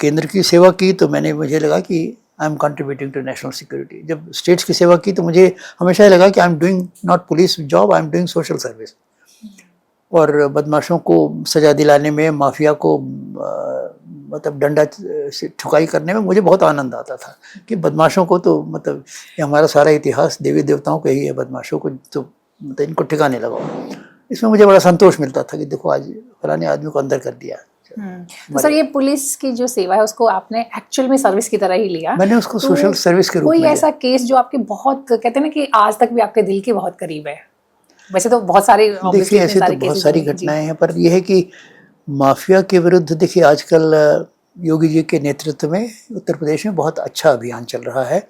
केंद्र की सेवा की तो मुझे लगा कि I am contributing to national security. जब स्टेट्स की सेवा की तो मुझे हमेशा ये लगा कि I am doing not police job, I am doing social service. और बदमाशों को सजा दिलाने में, माफिया को मतलब डंडा से ठुकाई करने में मुझे बहुत आनंद आता था कि बदमाशों को तो मतलब ये हमारा सारा इतिहास देवी देवताओं का ही है, बदमाशों को तो मतलब इनको ठिकाने लगाओ। इसमें मुझे बड़ा संतोष मिलता था कि देखो आज फलाने आदमी को अंदर कर दिया। तो सर ये पुलिस की जो सेवा है उसको आपने एक्चुअल में सर्विस की तरह ही लिया? मैंने उसको तो सोशल सर्विस के रूप में कोई लिया। ऐसा केस जो आपके बहुत कहते हैं ना कि आज तक भी आपके दिल के बहुत करीब है? वैसे तो बहुत सारे, देखिए ऐसे तो बहुत सारी घटनाएं हैं, पर यह है कि माफिया के विरुद्ध देखिए आजकल योगी जी के नेतृत्व में उत्तर प्रदेश में बहुत अच्छा अभियान चल रहा है।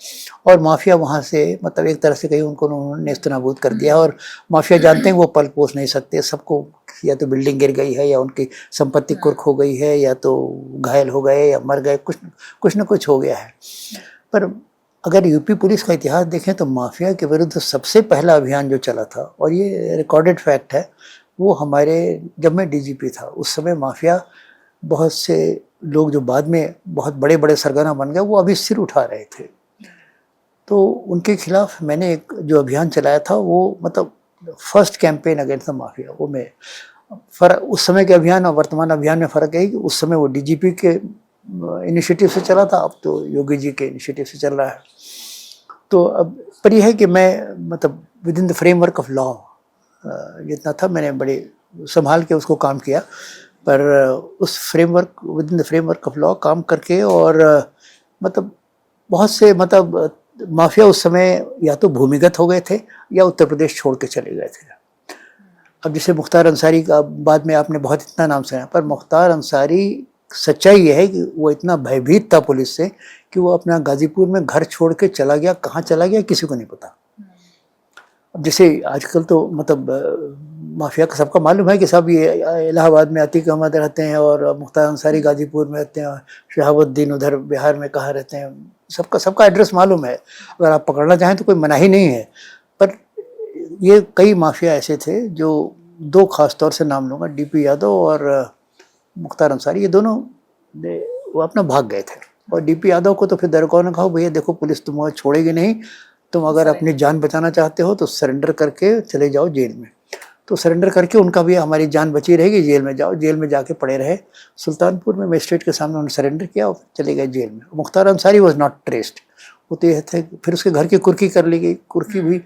और माफिया वहाँ से मतलब एक तरह से कहीं उनको उन्होंने नेस्तनाबूद कर दिया। और माफिया जानते हैं वो पल पोस नहीं सकते, सबको या तो बिल्डिंग गिर गई है या उनकी संपत्ति कुर्क हो गई है या तो घायल हो गए या मर गए, कुछ न कुछ हो गया है। पर अगर यूपी पुलिस का इतिहास देखें तो माफिया के विरुद्ध सबसे पहला अभियान जो चला था, और ये रिकॉर्डेड फैक्ट है, वो हमारे जब मैं डीजीपी था उस समय माफिया बहुत से लोग जो बाद में बहुत बड़े बड़े सरगना बन गए वो अभी सिर उठा रहे थे। तो उनके खिलाफ मैंने एक जो अभियान चलाया था वो मतलब first campaign against the mafia. वो मैं उस समय के अभियान और वर्तमान अभियान में फ़र्क है कि उस समय वो डीजीपी के इनिशिएटिव से चला था, अब तो योगी जी के इनिशिएटिव से चल रहा है। तो अब पर यह है कि मैं मतलब with in the framework of law जितना था मैंने बड़े संभाल के उसको काम किया। पर उस framework with in the framework of law काम करके और मतलब बहुत से मतलब माफिया उस समय या तो भूमिगत हो गए थे या उत्तर प्रदेश छोड़ के चले गए थे। अब जैसे मुख्तार अंसारी का बाद में आपने बहुत इतना नाम सुना, पर मुख्तार अंसारी सच्चाई यह है कि वो इतना भयभीत था पुलिस से कि वो अपना गाजीपुर में घर छोड़ के चला गया। कहाँ चला गया किसी को नहीं पता। अब जैसे आजकल तो मतलब माफिया का सबका मालूम है कि सब ये इलाहाबाद में अतीक अहमद रहते हैं और मुख्तार अंसारी गाजीपुर में रहते हैं, शहाबुद्दीन उधर बिहार में कहाँ रहते हैं, सबका एड्रेस मालूम है। अगर आप पकड़ना चाहें तो कोई मनाही नहीं है। पर ये कई माफिया ऐसे थे जो दो खास तौर से नाम लूँगा, डीपी यादव और मुख्तार अंसारी, ये दोनों वो अपना भाग गए थे। और डीपी यादव को तो फिर दरगाह ने कहा भैया देखो पुलिस तुम्हें छोड़ेगी नहीं, तुम अगर अपनी जान बचाना चाहते हो तो सरेंडर करके चले जाओ जेल में। तो सरेंडर करके उनका भी हमारी जान बची रहेगी, जेल में जाओ। जेल में जाके पड़े रहे। सुल्तानपुर में मजिस्ट्रेट के सामने उन्होंने सरेंडर किया और चले गए जेल में। Mukhtar Ansari was not traced. वो तो यह थे फिर उसके घर की कुर्की कर ली गई। कुर्की भी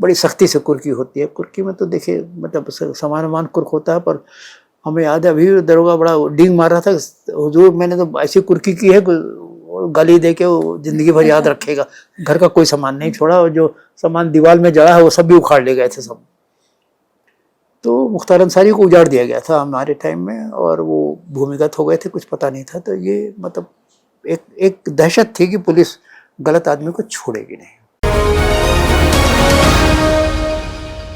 बड़ी सख्ती से कुर्की होती है। कुर्की में तो देखिए मतलब समान कुर्क होता है, पर हमें याद है अभी दरोगा बड़ा डींग मार रहा था, हुजूर मैंने तो ऐसी कुर्की की है गाली दे के वो जिंदगी भर याद रखेगा। घर का कोई सामान नहीं छोड़ा और जो सामान दीवार में जड़ा है वो सब भी उखाड़ ले गए थे सब। तो मुख्तार अंसारी को उजाड़ दिया गया था हमारे टाइम में और वो भूमिगत हो गए थे, कुछ पता नहीं था। तो ये मतलब एक दहशत थी कि पुलिस गलत आदमी को छोड़ेगी नहीं।